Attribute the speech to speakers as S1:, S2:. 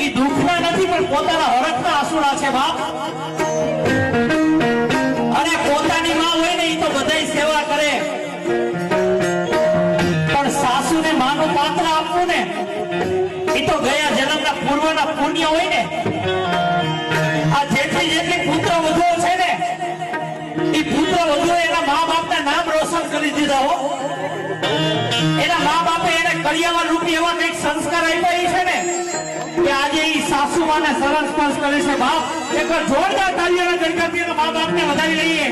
S1: એ દુઃખના નથી પણ પોતાના હરખના આંસુડા છે બાપ. અને પોતાની માં હોય ને એ તો બધાય સેવા કરે, પણ સાસુને માનું પાત્ર આપવું ને એ તો ગયા જન્મના પૂર્વના પુણ્ય હોય ને. આ જેટલી પુત્ર વધુઓ છે ને એ પુત્ર વધુઓ એના મા બાપના નામ રોશન કરી દીધા હો. એના મા બાપે એને કરિયાવર રૂપી એવા કઈક સંસ્કાર આપ્યા છે ને કે આજે એ સાસુમાને સરસ સ્પર્શ કરે છે બાપ. એક જોરદાર તાળીઓના ગણગણથી એના મા બાપને વધાવી લઈએ.